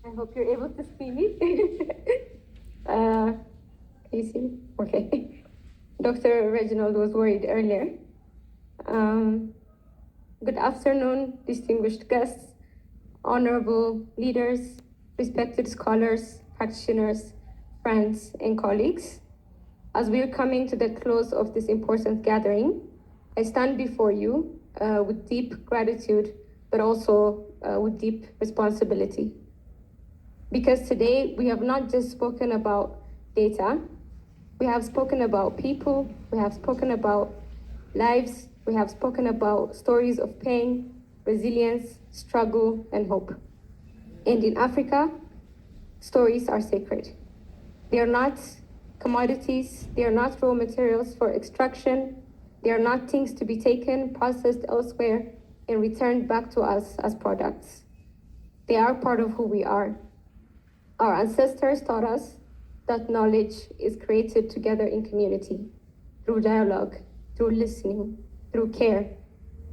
I hope you're able to see me. Can you see me? Okay. Dr. Reginald was worried earlier. Good afternoon, distinguished guests, honorable leaders, respected scholars, practitioners, friends, and colleagues. As we are coming to the close of this important gathering, I stand before you with deep gratitude, but also with deep responsibility. Because today we have not just spoken about data, we have spoken about people, we have spoken about lives, we have spoken about stories of pain, resilience, struggle, and hope. And in Africa, stories are sacred. They are not commodities, they are not raw materials for extraction, they are not things to be taken, processed elsewhere, and returned back to us as products. They are part of who we are. Our ancestors taught us that knowledge is created together in community, through dialogue, through listening, through care.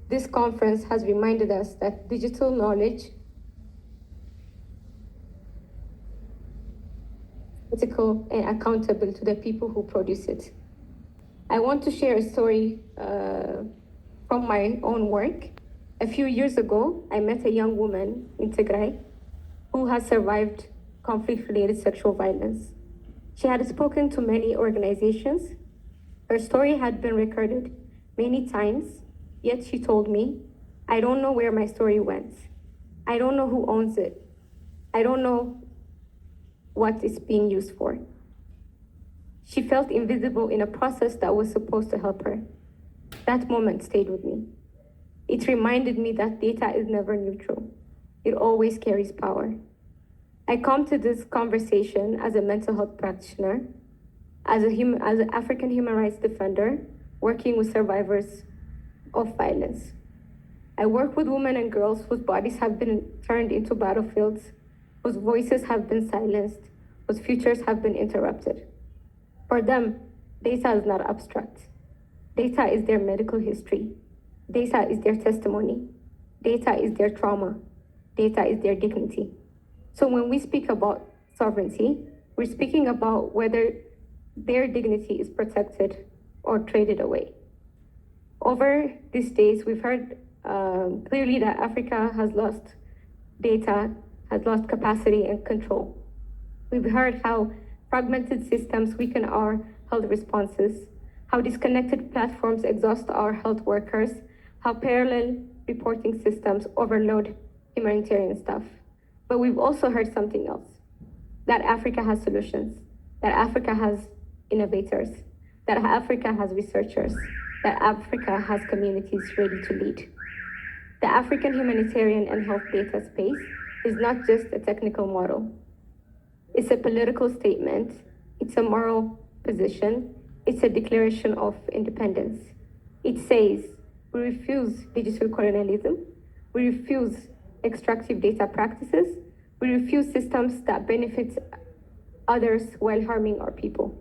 This conference has reminded us that digital knowledge is critical and accountable to the people who produce it. I want to share a story from my own work. A few years ago, I met a young woman in Tigray who has survived conflict-related sexual violence. She had spoken to many organizations. Her story had been recorded many times, yet she told me, I don't know where my story went. I don't know who owns it. I don't know what it's being used for. She felt invisible in a process that was supposed to help her. That moment stayed with me. It reminded me that data is never neutral. It always carries power. I come to this conversation as a mental health practitioner, as an African human rights defender, working with survivors of violence. I work with women and girls whose bodies have been turned into battlefields, whose voices have been silenced, whose futures have been interrupted. For them, data is not abstract. Data is their medical history. Data is their testimony. Data is their trauma. Data is their dignity. So when we speak about sovereignty, we're speaking about whether their dignity is protected or traded away. Over these days, we've heard clearly that Africa has lost data, has lost capacity and control. We've heard how fragmented systems weaken our health responses, how disconnected platforms exhaust our health workers, how parallel reporting systems overload humanitarian staff. But we've also heard something else, that Africa has solutions, that Africa has innovators, that Africa has researchers, that Africa has communities ready to lead. The African humanitarian and health data space is not just a technical model. It's a political statement, it's a moral position, it's a declaration of independence. It says, we refuse digital colonialism, we refuse extractive data practices, we refuse systems that benefit others while harming our people.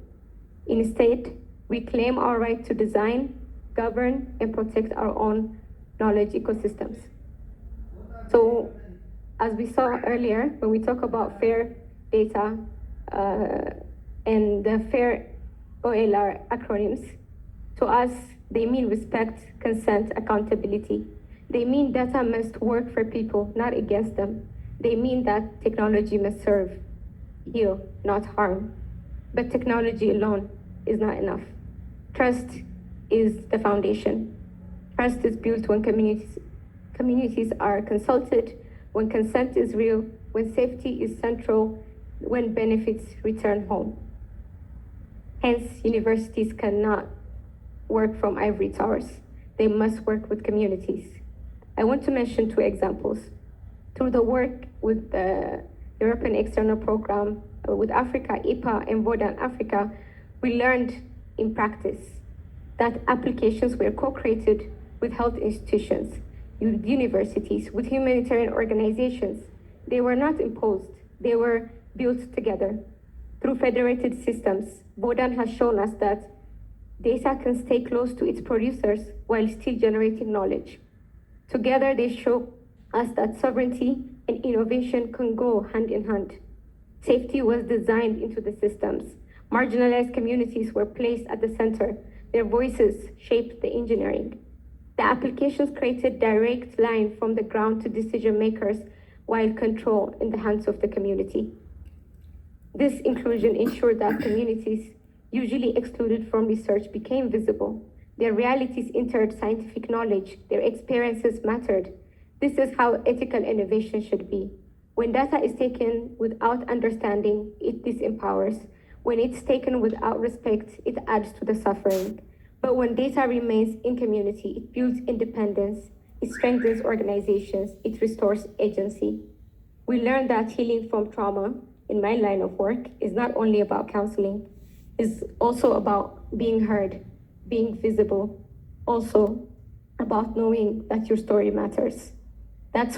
Instead, we claim our right to design, govern, and protect our own knowledge ecosystems. So, as we saw earlier, when we talk about fair data and the FAIR OLR acronyms, to us, they mean respect, consent, accountability. They mean data must work for people, not against them. They mean that technology must serve, heal, not harm. But technology alone is not enough. Trust is the foundation. Trust is built when communities are consulted, when consent is real, when safety is central, when benefits return home. Hence, universities cannot work from ivory towers. They must work with communities. I want to mention two examples. Through the work with the European External Program, with Africa, IPA, and Vodan Africa, we learned in practice that applications were co-created with health institutions, with universities, with humanitarian organizations. They were not imposed, they were built together. Through federated systems, Vodan has shown us that data can stay close to its producers while still generating knowledge. Together, they show us that sovereignty and innovation can go hand in hand. Safety was designed into the systems. Marginalized communities were placed at the center. Their voices shaped the engineering. The applications created direct line from the ground to decision makers while control in the hands of the community. This inclusion ensured that communities usually excluded from research became visible. Their realities entered scientific knowledge. Their experiences mattered. This is how ethical innovation should be. When data is taken without understanding, it disempowers. When it's taken without respect, it adds to the suffering. But when data remains in community, it builds independence, it strengthens organizations, it restores agency. We learned that healing from trauma in my line of work is not only about counseling, it's also about being heard, being visible, also about knowing that your story matters. That's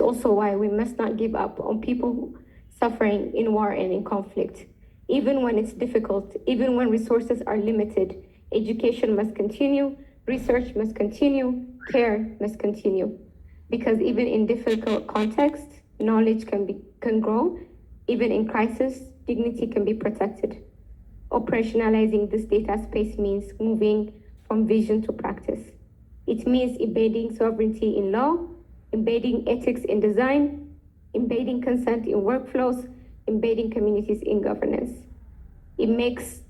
also why we must not give up on people suffering in war and in conflict. Even when it's difficult, even when resources are limited, education must continue, research must continue, care must continue. Because even in difficult contexts, knowledge can grow. Even in crisis, dignity can be protected. Operationalizing this data space means moving from vision to practice. It means embedding sovereignty in law, embedding ethics in design, embedding consent in workflows, embedding communities in governance. It means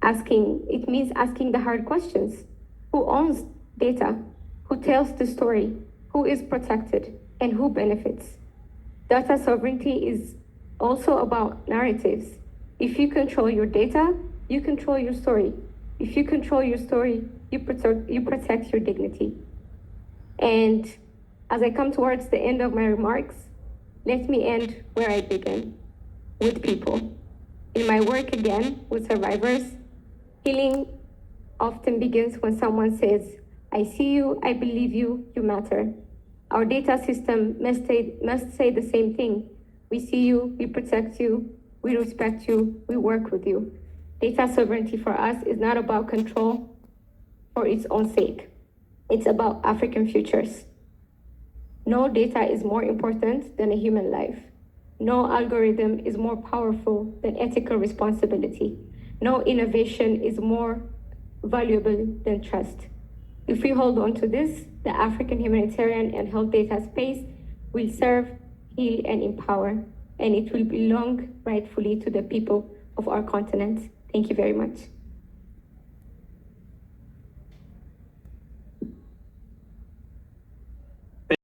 asking the hard questions. Who owns data? Who tells the story? Who is protected? And who benefits? Data sovereignty is also about narratives. If you control your data, you control your story. If you control your story, you protect your dignity. And as I come towards the end of my remarks, let me end where I began, with people. In my work again with survivors, healing often begins when someone says, I see you, I believe you, you matter. Our data system must say the same thing. We see you, we protect you, we respect you, we work with you. Data sovereignty for us is not about control for its own sake. It's about African futures. No data is more important than a human life. No algorithm is more powerful than ethical responsibility. No innovation is more valuable than trust. If we hold on to this, the African humanitarian and health data space will serve, heal, and empower, and it will belong rightfully to the people of our continent. Thank you very much.